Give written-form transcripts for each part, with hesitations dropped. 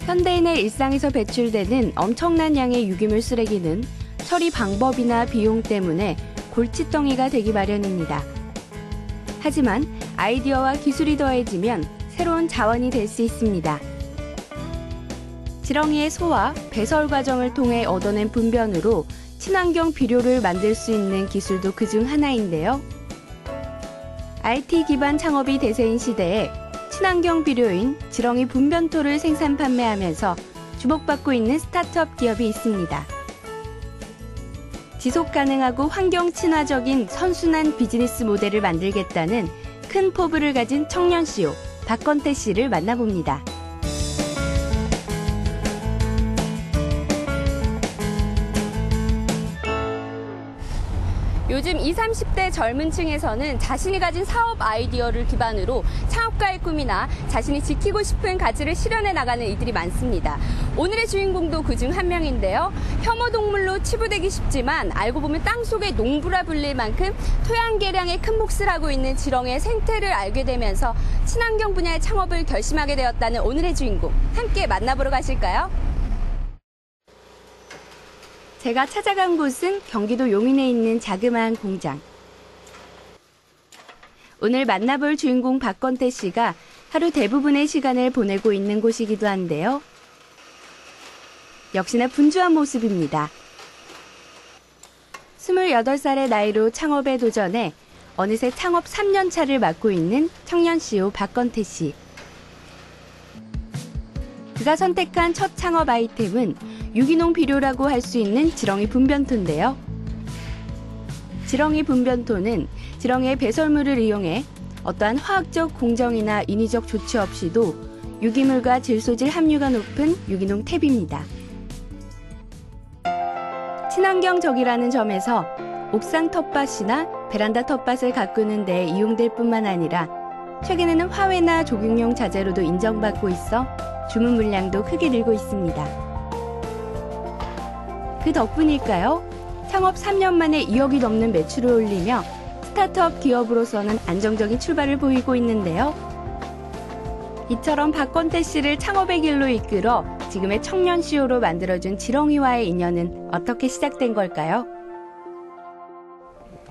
현대인의 일상에서 배출되는 엄청난 양의 유기물 쓰레기는 처리 방법이나 비용 때문에 골칫덩이가 되기 마련입니다. 하지만 아이디어와 기술이 더해지면 새로운 자원이 될 수 있습니다. 지렁이의 소화, 배설 과정을 통해 얻어낸 분변으로 친환경 비료를 만들 수 있는 기술도 그중 하나인데요. IT 기반 창업이 대세인 시대에 친환경 비료인 지렁이 분변토를 생산 판매하면서 주목받고 있는 스타트업 기업이 있습니다. 지속 가능하고 환경 친화적인 선순환 비즈니스 모델을 만들겠다는 큰 포부를 가진 청년 CEO 박건태 씨를 만나봅니다. 요즘 20, 30대 젊은 층에서는 자신이 가진 사업 아이디어를 기반으로 창업가의 꿈이나 자신이 지키고 싶은 가치를 실현해 나가는 이들이 많습니다. 오늘의 주인공도 그중 한 명인데요. 혐오동물로 치부되기 쉽지만 알고 보면 땅속의 농부라 불릴 만큼 토양 개량에 큰 몫을 하고 있는 지렁이의 생태를 알게 되면서 친환경 분야의 창업을 결심하게 되었다는 오늘의 주인공. 함께 만나보러 가실까요? 제가 찾아간 곳은 경기도 용인에 있는 자그마한 공장. 오늘 만나볼 주인공 박건태 씨가 하루 대부분의 시간을 보내고 있는 곳이기도 한데요. 역시나 분주한 모습입니다. 28살의 나이로 창업에 도전해 어느새 창업 3년 차를 맡고 있는 청년 CEO 박건태 씨. 그가 선택한 첫 창업 아이템은 유기농 비료라고 할 수 있는 지렁이 분변토인데요. 지렁이 분변토는 지렁이의 배설물을 이용해 어떠한 화학적 공정이나 인위적 조치 없이도 유기물과 질소질 함유가 높은 유기농 탭입니다. 친환경적이라는 점에서 옥상 텃밭이나 베란다 텃밭을 가꾸는 데 이용될 뿐만 아니라 최근에는 화훼나 조경용 자재로도 인정받고 있어 주문 물량도 크게 늘고 있습니다. 그 덕분일까요? 창업 3년 만에 2억이 넘는 매출을 올리며 스타트업 기업으로서는 안정적인 출발을 보이고 있는데요. 이처럼 박건태 씨를 창업의 길로 이끌어 지금의 청년 CEO로 만들어준 지렁이와의 인연은 어떻게 시작된 걸까요?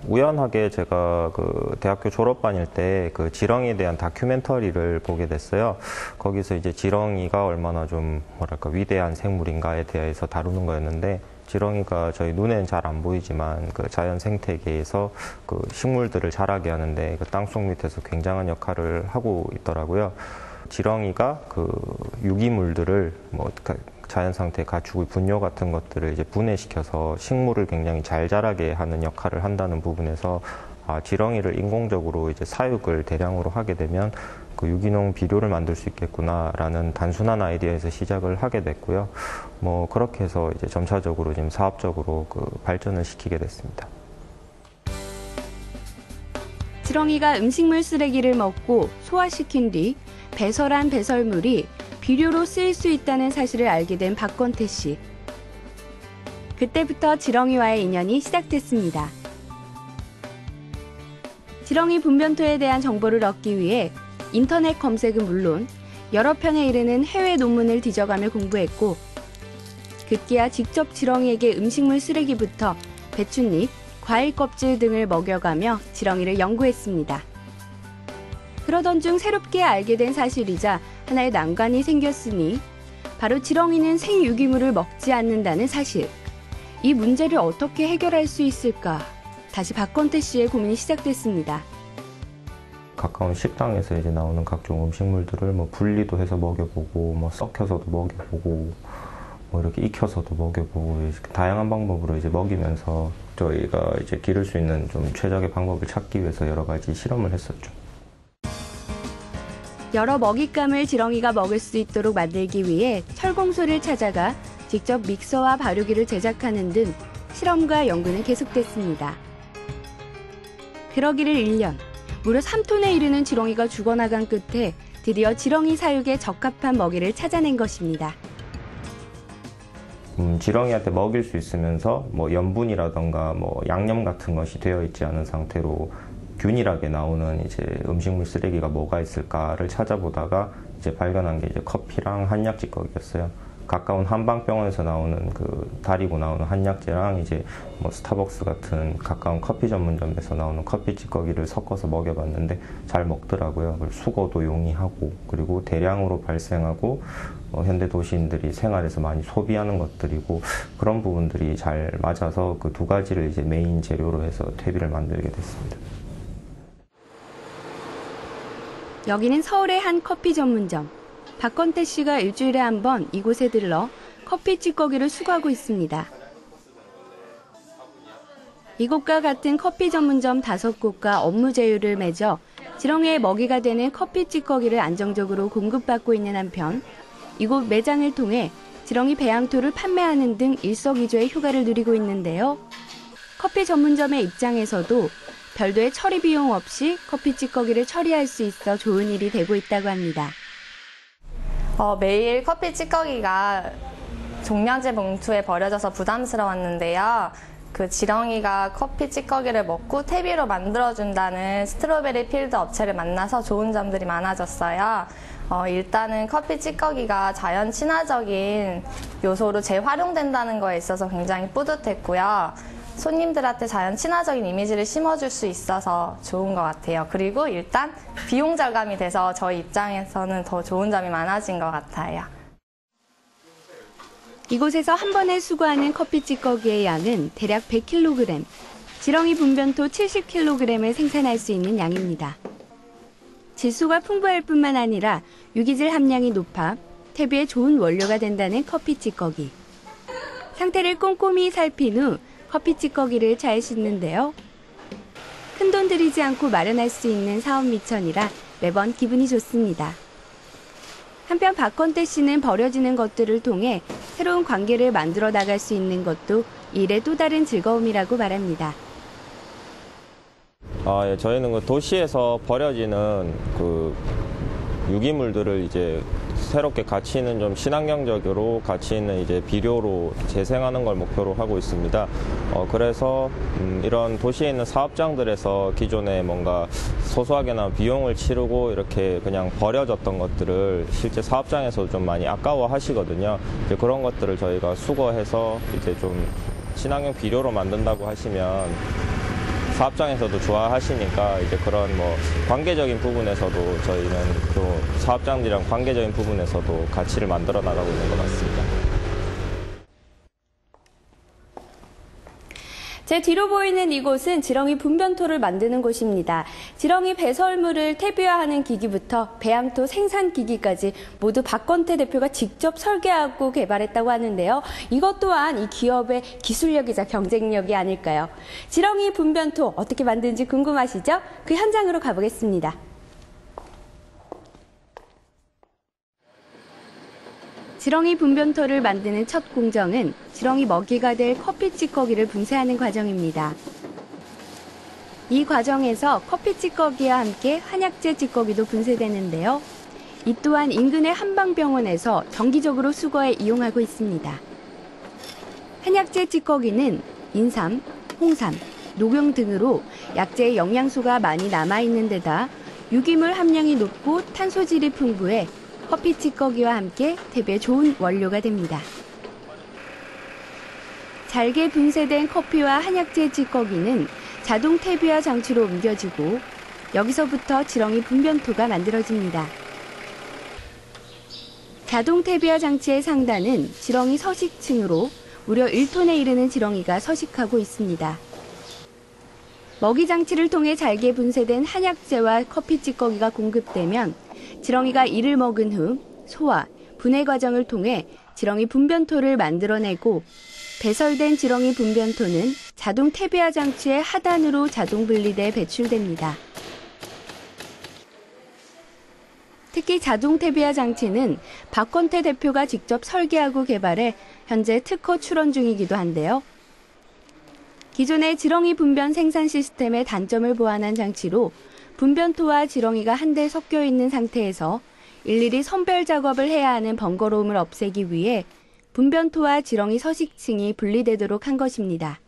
우연하게 제가 대학교 졸업반일 때 지렁이에 대한 다큐멘터리를 보게 됐어요. 거기서 이제 지렁이가 얼마나 좀 위대한 생물인가에 대해서 다루는 거였는데, 지렁이가 저희 눈에는 잘 안 보이지만 자연 생태계에서 식물들을 자라게 하는데 땅속 밑에서 굉장한 역할을 하고 있더라고요. 지렁이가 유기물들을 자연 상태에 가축의 분뇨 같은 것들을 이제 분해시켜서 식물을 굉장히 잘 자라게 하는 역할을 한다는 부분에서 지렁이를 인공적으로 이제 사육을 대량으로 하게 되면 유기농 비료를 만들 수 있겠구나라는 단순한 아이디어에서 시작을 하게 됐고요. 그렇게 해서 이제 점차적으로 지금 사업적으로 발전을 시키게 됐습니다. 지렁이가 음식물 쓰레기를 먹고 소화시킨 뒤 배설한 배설물이 비료로 쓰일 수 있다는 사실을 알게 된 박건태 씨. 그때부터 지렁이와의 인연이 시작됐습니다. 지렁이 분변토에 대한 정보를 얻기 위해 인터넷 검색은 물론 여러 편에 이르는 해외 논문을 뒤져가며 공부했고, 급기야 직접 지렁이에게 음식물 쓰레기부터 배춧잎, 과일 껍질 등을 먹여가며 지렁이를 연구했습니다. 그러던 중 새롭게 알게 된 사실이자 하나의 난관이 생겼으니 바로 지렁이는 생유기물을 먹지 않는다는 사실. 이 문제를 어떻게 해결할 수 있을까? 다시 박건태 씨의 고민이 시작됐습니다. 가까운 식당에서 이제 나오는 각종 음식물들을 분리도 해서 먹여보고, 썩혀서도 먹여보고, 이렇게 익혀서도 먹여보고, 다양한 방법으로 이제 먹이면서 저희가 이제 기를 수 있는 좀 최적의 방법을 찾기 위해서 여러 가지 실험을 했었죠. 여러 먹잇감을 지렁이가 먹을 수 있도록 만들기 위해 철공소를 찾아가 직접 믹서와 발효기를 제작하는 등 실험과 연구는 계속됐습니다. 그러기를 1년, 무려 3톤에 이르는 지렁이가 죽어나간 끝에 드디어 지렁이 사육에 적합한 먹이를 찾아낸 것입니다. 지렁이한테 먹일 수 있으면서 염분이라던가 양념 같은 것이 되어 있지 않은 상태로 균일하게 나오는 이제 음식물 쓰레기가 뭐가 있을까를 찾아보다가 이제 발견한 게 이제 커피랑 한약 찌꺼기였어요. 가까운 한방병원에서 나오는 다리고 나오는 한약재랑 이제 뭐 스타벅스 같은 가까운 커피 전문점에서 나오는 커피 찌꺼기를 섞어서 먹여봤는데 잘 먹더라고요. 수거도 용이하고 그리고 대량으로 발생하고 현대 도시인들이 생활에서 많이 소비하는 것들이고 그런 부분들이 잘 맞아서 그 두 가지를 이제 메인 재료로 해서 퇴비를 만들게 됐습니다. 여기는 서울의 한 커피 전문점. 박건태 씨가 일주일에 한 번 이곳에 들러 커피 찌꺼기를 수거하고 있습니다. 이곳과 같은 커피 전문점 5곳과 업무 제휴를 맺어 지렁이의 먹이가 되는 커피 찌꺼기를 안정적으로 공급받고 있는 한편 이곳 매장을 통해 지렁이 배양토를 판매하는 등 일석이조의 효과를 누리고 있는데요. 커피 전문점의 입장에서도 별도의 처리 비용 없이 커피 찌꺼기를 처리할 수 있어 좋은 일이 되고 있다고 합니다. 매일 커피 찌꺼기가 종량제 봉투에 버려져서 부담스러웠는데요. 그 지렁이가 커피 찌꺼기를 먹고 퇴비로 만들어준다는 스트로베리 필드 업체를 만나서 좋은 점들이 많아졌어요. 일단은 커피 찌꺼기가 자연 친화적인 요소로 재활용된다는 거에 있어서 굉장히 뿌듯했고요. 손님들한테 자연 친화적인 이미지를 심어줄 수 있어서 좋은 것 같아요. 그리고 일단 비용 절감이 돼서 저희 입장에서는 더 좋은 점이 많아진 것 같아요. 이곳에서 한 번에 수거하는 커피 찌꺼기의 양은 대략 100kg, 지렁이 분변토 70kg을 생산할 수 있는 양입니다. 질소가 풍부할 뿐만 아니라 유기질 함량이 높아 퇴비에 좋은 원료가 된다는 커피 찌꺼기. 상태를 꼼꼼히 살핀 후 커피 찌꺼기를 잘 씻는데요. 큰돈 들이지 않고 마련할 수 있는 사업 미천이라 매번 기분이 좋습니다. 한편 박건태 씨는 버려지는 것들을 통해 새로운 관계를 만들어 나갈 수 있는 것도 일의 또 다른 즐거움이라고 말합니다. 예, 저희는 도시에서 버려지는 유기물들을 이제 새롭게 가치 있는 좀 친환경적으로 가치 있는 이제 비료로 재생하는 걸 목표로 하고 있습니다. 그래서 이런 도시에 있는 사업장들에서 기존에 뭔가 소소하게나 비용을 치르고 이렇게 그냥 버려졌던 것들을 실제 사업장에서 좀 많이 아까워 하시거든요. 이제 그런 것들을 저희가 수거해서 이제 좀 친환경 비료로 만든다고 하시면 사업장에서도 좋아하시니까 이제 그런 뭐 관계적인 부분에서도 저희는 또 사업장들이랑 관계적인 부분에서도 가치를 만들어 나가고 있는 것 같습니다. 제 뒤로 보이는 이곳은 지렁이 분변토를 만드는 곳입니다. 지렁이 배설물을 퇴비화하는 기기부터 배양토 생산 기기까지 모두 박건태 대표가 직접 설계하고 개발했다고 하는데요. 이것 또한 이 기업의 기술력이자 경쟁력이 아닐까요? 지렁이 분변토 어떻게 만드는지 궁금하시죠? 그 현장으로 가보겠습니다. 지렁이 분변토를 만드는 첫 공정은 지렁이 먹이가 될 커피 찌꺼기를 분쇄하는 과정입니다. 이 과정에서 커피 찌꺼기와 함께 한약재 찌꺼기도 분쇄되는데요. 이 또한 인근의 한방병원에서 정기적으로 수거해 이용하고 있습니다. 한약재 찌꺼기는 인삼, 홍삼, 녹용 등으로 약재의 영양소가 많이 남아있는 데다 유기물 함량이 높고 탄소질이 풍부해 커피 찌꺼기와 함께 퇴비에 좋은 원료가 됩니다. 잘게 분쇄된 커피와 한약재 찌꺼기는 자동 퇴비화 장치로 옮겨지고 여기서부터 지렁이 분변토가 만들어집니다. 자동 퇴비화 장치의 상단은 지렁이 서식층으로 무려 1톤에 이르는 지렁이가 서식하고 있습니다. 먹이 장치를 통해 잘게 분쇄된 한약재와 커피 찌꺼기가 공급되면 지렁이가 이를 먹은 후 소화, 분해 과정을 통해 지렁이 분변토를 만들어내고 배설된 지렁이 분변토는 자동 퇴비화 장치의 하단으로 자동 분리돼 배출됩니다. 특히 자동 퇴비화 장치는 박건태 대표가 직접 설계하고 개발해 현재 특허 출원 중이기도 한데요. 기존의 지렁이 분변 생산 시스템의 단점을 보완한 장치로 분변토와 지렁이가 한데 섞여 있는 상태에서 일일이 선별 작업을 해야 하는 번거로움을 없애기 위해 분변토와 지렁이 서식층이 분리되도록 한 것입니다.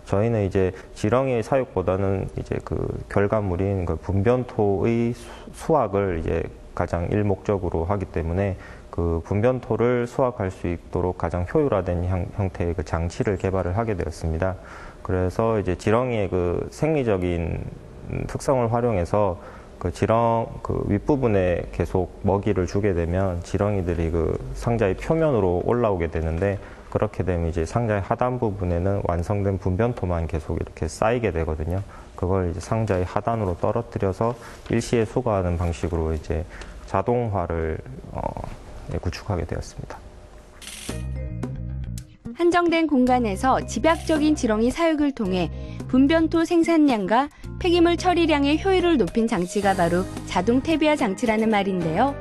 저희는 이제 지렁이의 사육보다는 이제 그 결과물인 그 분변토의 수확을 이제 가장 일목적으로 하기 때문에 그 분변토를 수확할 수 있도록 가장 효율화된 형태의 그 장치를 개발을 하게 되었습니다. 그래서 이제 지렁이의 그 생리적인 특성을 활용해서 그 그 윗부분에 계속 먹이를 주게 되면 지렁이들이 그 상자의 표면으로 올라오게 되는데, 그렇게 되면 이제 상자의 하단 부분에는 완성된 분변토만 계속 이렇게 쌓이게 되거든요. 그걸 이제 상자의 하단으로 떨어뜨려서 일시에 수거하는 방식으로 이제 자동화를 구축하게 되었습니다. 한정된 공간에서 집약적인 지렁이 사육을 통해 분변토 생산량과 폐기물 처리량의 효율을 높인 장치가 바로 자동 퇴비화 장치라는 말인데요.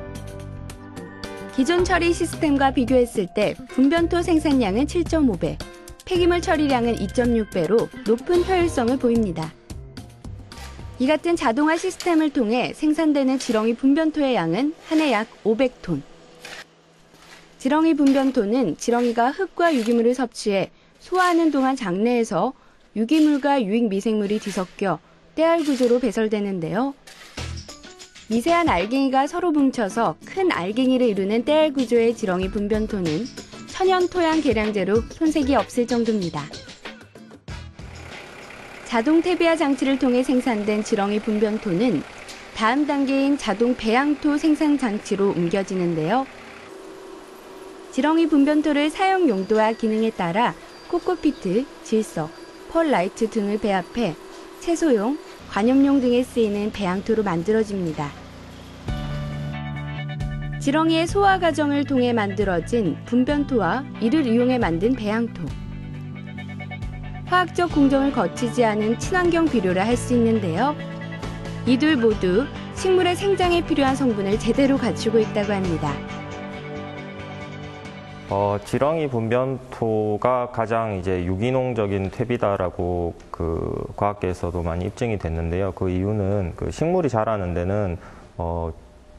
기존 처리 시스템과 비교했을 때 분변토 생산량은 7.5배, 폐기물 처리량은 2.6배로 높은 효율성을 보입니다. 이 같은 자동화 시스템을 통해 생산되는 지렁이 분변토의 양은 한 해 약 500톤. 지렁이 분변토는 지렁이가 흙과 유기물을 섭취해 소화하는 동안 장내에서 유기물과 유익 미생물이 뒤섞여 떼알 구조로 배설되는데요. 미세한 알갱이가 서로 뭉쳐서 큰 알갱이를 이루는 떼알 구조의 지렁이 분변토는 천연 토양 계량제로 손색이 없을 정도입니다. 자동 퇴비화 장치를 통해 생산된 지렁이 분변토는 다음 단계인 자동 배양토 생산 장치로 옮겨지는데요. 지렁이 분변토를 사용 용도와 기능에 따라 코코피트, 질석, 펄라이트 등을 배합해 채소용, 관염용 등에 쓰이는 배양토로 만들어집니다. 지렁이의 소화 과정을 통해 만들어진 분변토와 이를 이용해 만든 배양토. 화학적 공정을 거치지 않은 친환경 비료라 할 수 있는데요. 이들 모두 식물의 생장에 필요한 성분을 제대로 갖추고 있다고 합니다. 지렁이 분변토가 가장 이제 유기농적인 퇴비다라고 그 과학계에서도 많이 입증이 됐는데요. 그 이유는 그 식물이 자라는 데는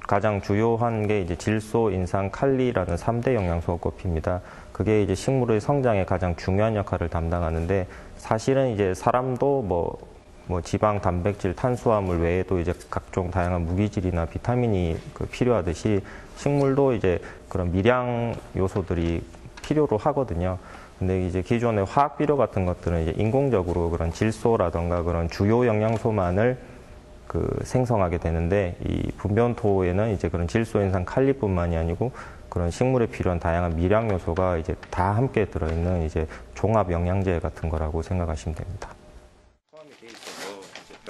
가장 주요한 게 이제 질소, 인산, 칼리라는 3대 영양소가 꼽힙니다. 그게 이제 식물의 성장에 가장 중요한 역할을 담당하는데, 사실은 이제 사람도 뭐 지방, 단백질, 탄수화물 외에도 이제 각종 다양한 무기질이나 비타민이 필요하듯이 식물도 이제 그런 미량 요소들이 필요로 하거든요. 근데 이제 기존의 화학 비료 같은 것들은 이제 인공적으로 그런 질소라던가 그런 주요 영양소만을 생성하게 되는데, 이 분변토에는 이제 그런 질소, 인산, 칼리뿐만이 아니고 그런 식물에 필요한 다양한 미량 요소가 이제 다 함께 들어있는 이제 종합 영양제 같은 거라고 생각하시면 됩니다.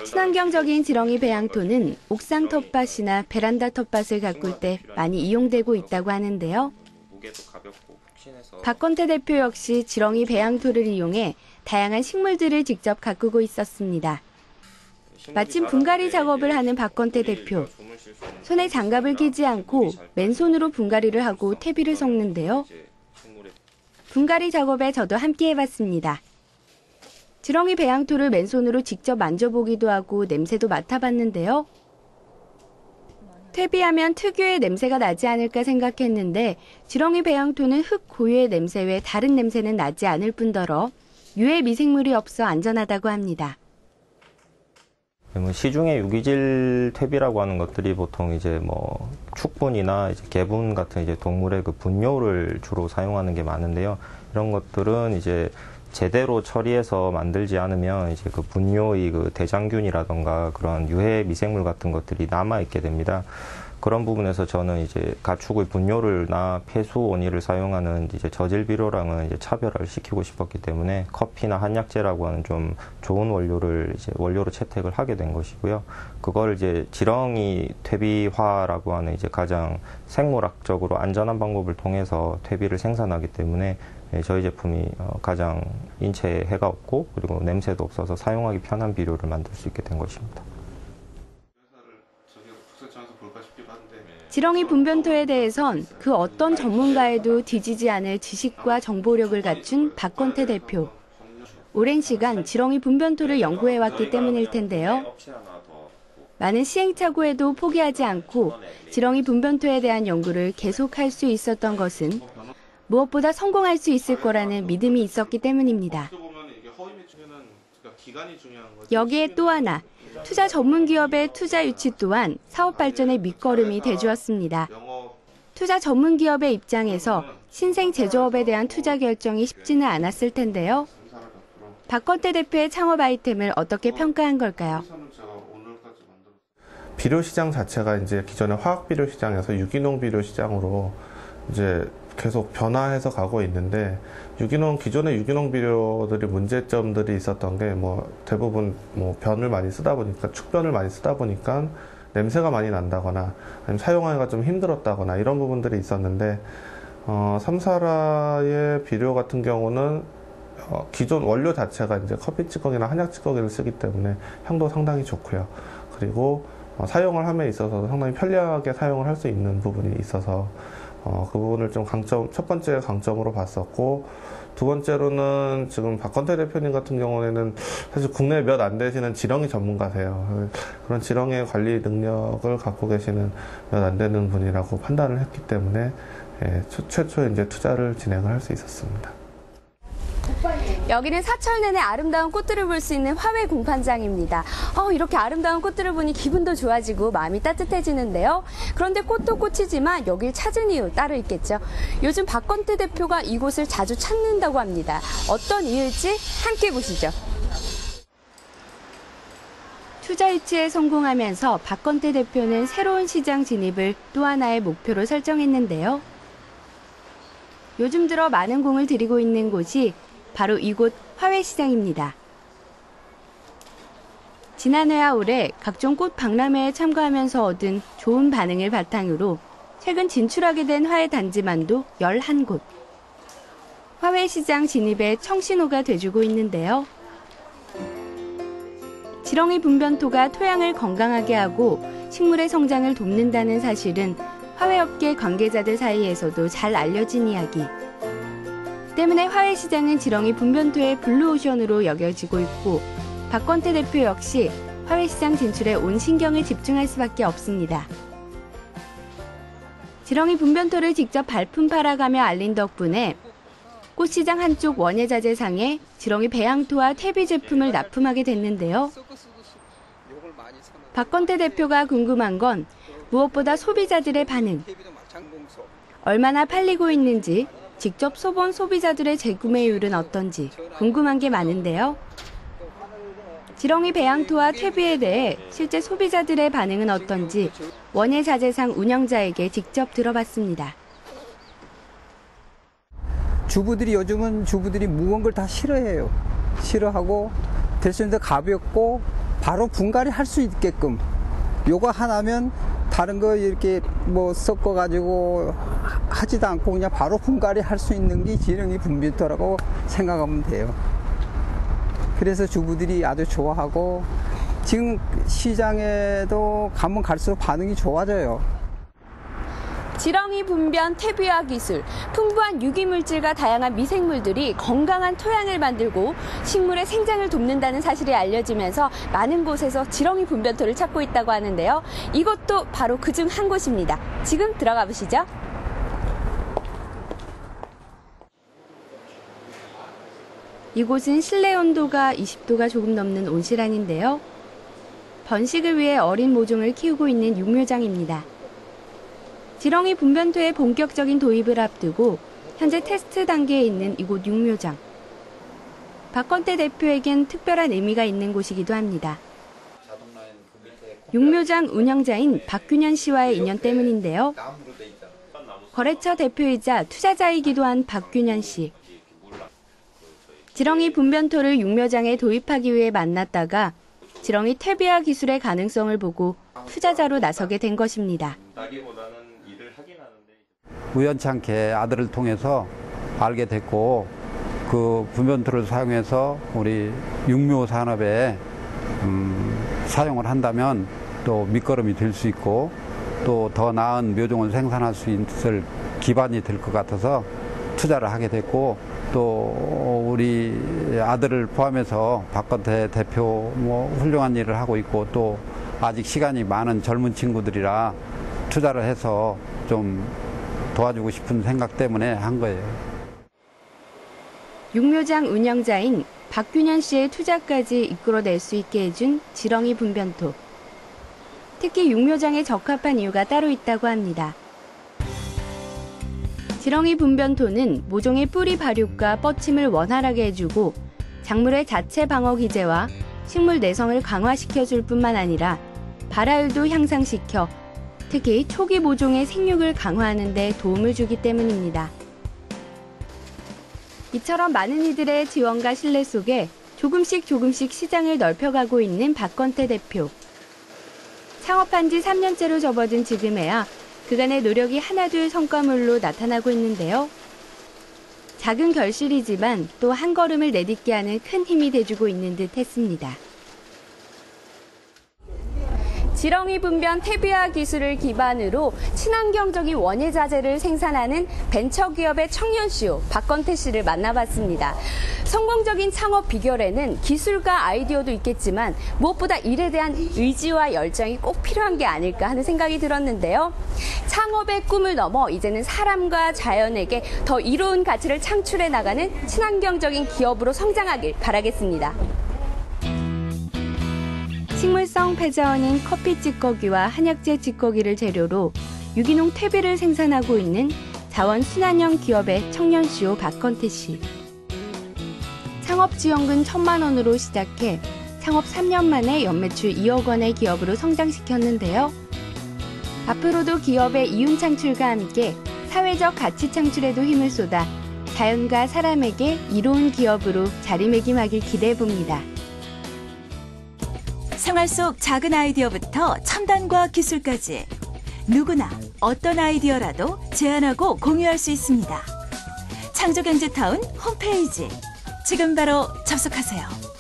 친환경적인 지렁이 배양토는 옥상 텃밭이나 베란다 텃밭을 가꿀 때 많이 이용되고 있다고 하는데요. 박건태 대표 역시 지렁이 배양토를 이용해 다양한 식물들을 직접 가꾸고 있었습니다. 마침 분갈이 작업을 하는 박건태 대표. 손에 장갑을 끼지 않고 맨손으로 분갈이를 하고 퇴비를 섞는데요. 분갈이 작업에 저도 함께 해봤습니다. 지렁이 배양토를 맨손으로 직접 만져보기도 하고 냄새도 맡아봤는데요. 퇴비하면 특유의 냄새가 나지 않을까 생각했는데 지렁이 배양토는 흙 고유의 냄새 외 다른 냄새는 나지 않을 뿐더러 유해 미생물이 없어 안전하다고 합니다. 시중의 유기질 퇴비라고 하는 것들이 보통 이제 축분이나 이제 개분 같은 이제 동물의 그 분뇨를 주로 사용하는 게 많은데요. 이런 것들은 이제 제대로 처리해서 만들지 않으면 이제 그 분뇨의 그 대장균이라던가 그런 유해 미생물 같은 것들이 남아있게 됩니다. 그런 부분에서 저는 이제 가축의 분뇨를나 폐수 원이를 사용하는 이제 저질 비료랑은 이제 차별화를 시키고 싶었기 때문에 커피나 한약재라고 하는 좀 좋은 원료를 이제 원료로 채택을 하게 된 것이고요. 그걸 이제 지렁이 퇴비화라고 하는 이제 가장 생물학적으로 안전한 방법을 통해서 퇴비를 생산하기 때문에 저희 제품이 가장 인체에 해가 없고 그리고 냄새도 없어서 사용하기 편한 비료를 만들 수 있게 된 것입니다. 지렁이 분변토에 대해선 그 어떤 전문가에도 뒤지지 않을 지식과 정보력을 갖춘 박건태 대표. 오랜 시간 지렁이 분변토를 연구해왔기 때문일 텐데요. 많은 시행착오에도 포기하지 않고 지렁이 분변토에 대한 연구를 계속할 수 있었던 것은 무엇보다 성공할 수 있을 거라는 믿음이 있었기 때문입니다. 여기에 또 하나, 투자 전문 기업의 투자 유치 또한 사업 발전의 밑거름이 돼주었습니다. 투자 전문 기업의 입장에서 신생 제조업에 대한 투자 결정이 쉽지는 않았을 텐데요. 박건태 대표의 창업 아이템을 어떻게 평가한 걸까요? 비료 시장 자체가 이제 기존의 화학 비료 시장에서 유기농 비료 시장으로 이제 계속 변화해서 가고 있는데, 기존의 유기농 비료들이 문제점들이 있었던 게 대부분 변을 많이 쓰다 보니까, 축변을 많이 쓰다 보니까 냄새가 많이 난다거나 아니면 사용하기가 좀 힘들었다거나 이런 부분들이 있었는데, 삼사라의 비료 같은 경우는 기존 원료 자체가 이제 커피 찌꺼기나 한약 찌꺼기를 쓰기 때문에 향도 상당히 좋고요. 그리고 사용을 함에 있어서 상당히 편리하게 사용을 할 수 있는 부분이 있어서 그 부분을 좀 첫 번째 강점으로 봤었고, 두 번째로는 지금 박건태 대표님 같은 경우에는 사실 국내에 몇 안 되시는 지렁이 전문가세요. 그런 지렁이의 관리 능력을 갖고 계시는 몇 안 되는 분이라고 판단을 했기 때문에 최초에 이제 투자를 진행을 할 수 있었습니다. 여기는 사철 내내 아름다운 꽃들을 볼 수 있는 화훼 공판장입니다. 이렇게 아름다운 꽃들을 보니 기분도 좋아지고 마음이 따뜻해지는데요. 그런데 꽃도 꽃이지만 여길 찾은 이유 따로 있겠죠. 요즘 박건태 대표가 이곳을 자주 찾는다고 합니다. 어떤 이유일지 함께 보시죠. 투자 유치에 성공하면서 박건태 대표는 새로운 시장 진입을 또 하나의 목표로 설정했는데요. 요즘 들어 많은 공을 들이고 있는 곳이 바로 이곳 화훼시장입니다. 지난해와 올해 각종 꽃 박람회에 참가하면서 얻은 좋은 반응을 바탕으로 최근 진출하게 된 화훼 단지만도 11곳. 화훼시장 진입의 청신호가 돼주고 있는데요. 지렁이 분변토가 토양을 건강하게 하고 식물의 성장을 돕는다는 사실은 화훼업계 관계자들 사이에서도 잘 알려진 이야기. 때문에 화훼시장은 지렁이 분변토의 블루오션으로 여겨지고 있고, 박건태 대표 역시 화훼시장 진출에 온 신경을 집중할 수밖에 없습니다. 지렁이 분변토를 직접 발품 팔아가며 알린 덕분에 꽃시장 한쪽 원예자재상에 지렁이 배양토와 퇴비 제품을 납품하게 됐는데요. 박건태 대표가 궁금한 건 무엇보다 소비자들의 반응. 얼마나 팔리고 있는지, 직접 써본 소비자들의 재구매율은 어떤지 궁금한 게 많은데요. 지렁이 배양토와 퇴비에 대해 실제 소비자들의 반응은 어떤지 원예자재상 운영자에게 직접 들어봤습니다. 요즘은 주부들이 무거운 걸 다 싫어해요. 싫어하고 대신 더 가볍고 바로 분갈이 할 수 있게끔, 요거 하나면 다른 거 이렇게 섞어가지고 하지도 않고 그냥 바로 분갈이 할 수 있는 게 지렁이 분변토라고 생각하면 돼요. 그래서 주부들이 아주 좋아하고 지금 시장에도 가면 갈수록 반응이 좋아져요. 지렁이 분변 퇴비화 기술, 풍부한 유기물질과 다양한 미생물들이 건강한 토양을 만들고 식물의 생장을 돕는다는 사실이 알려지면서 많은 곳에서 지렁이 분변토를 찾고 있다고 하는데요. 이것도 바로 그중 한 곳입니다. 지금 들어가 보시죠. 이곳은 실내 온도가 20도가 조금 넘는 온실안인데요. 번식을 위해 어린 모종을 키우고 있는 육묘장입니다. 지렁이 분변토의 본격적인 도입을 앞두고 현재 테스트 단계에 있는 이곳 육묘장. 박건태 대표에겐 특별한 의미가 있는 곳이기도 합니다. 육묘장 운영자인 박균현 씨와의 인연 때문인데요. 거래처 대표이자 투자자이기도 한 박균현 씨. 지렁이 분변토를 육묘장에 도입하기 위해 만났다가 지렁이 퇴비화 기술의 가능성을 보고 투자자로 나서게 된 것입니다. 우연찮게 아들을 통해서 알게 됐고, 그 분변토를 사용해서 우리 육묘 산업에 사용을 한다면 또 밑거름이 될 수 있고 또 더 나은 묘종을 생산할 수 있을 기반이 될 것 같아서 투자를 하게 됐고, 또 우리 아들을 포함해서 박건태 대표 훌륭한 일을 하고 있고, 또 아직 시간이 많은 젊은 친구들이라 투자를 해서 좀 도와주고 싶은 생각 때문에 한 거예요. 육묘장 운영자인 박균현 씨의 투자까지 이끌어낼 수 있게 해준 지렁이 분변토. 특히 육묘장에 적합한 이유가 따로 있다고 합니다. 지렁이 분변토는 모종의 뿌리 발육과 뻗침을 원활하게 해주고 작물의 자체 방어 기제와 식물 내성을 강화시켜줄 뿐만 아니라 발화율도 향상시켜 특히 초기 모종의 생육을 강화하는 데 도움을 주기 때문입니다. 이처럼 많은 이들의 지원과 신뢰 속에 조금씩 시장을 넓혀가고 있는 박건태 대표. 창업한 지 3년째로 접어든 지금에야 그간의 노력이 하나둘 성과물로 나타나고 있는데요. 작은 결실이지만 또 한 걸음을 내딛게 하는 큰 힘이 돼주고 있는 듯 했습니다. 지렁이 분변 퇴비화 기술을 기반으로 친환경적인 원예자재를 생산하는 벤처기업의 청년 CEO 박건태 씨를 만나봤습니다. 성공적인 창업 비결에는 기술과 아이디어도 있겠지만 무엇보다 일에 대한 의지와 열정이 꼭 필요한 게 아닐까 하는 생각이 들었는데요. 창업의 꿈을 넘어 이제는 사람과 자연에게 더 이로운 가치를 창출해 나가는 친환경적인 기업으로 성장하길 바라겠습니다. 식물성 폐자원인 커피 찌꺼기와 한약재 찌꺼기를 재료로 유기농 퇴비를 생산하고 있는 자원순환형 기업의 청년 CEO 박건태 씨. 창업 지원금 1,000만 원으로 시작해 창업 3년 만에 연매출 2억 원의 기업으로 성장시켰는데요. 앞으로도 기업의 이윤 창출과 함께 사회적 가치 창출에도 힘을 쏟아 자연과 사람에게 이로운 기업으로 자리매김하길 기대해봅니다. 생활 속 작은 아이디어부터 첨단과 기술까지 누구나 어떤 아이디어라도 제안하고 공유할 수 있습니다. 창조경제타운 홈페이지 지금 바로 접속하세요.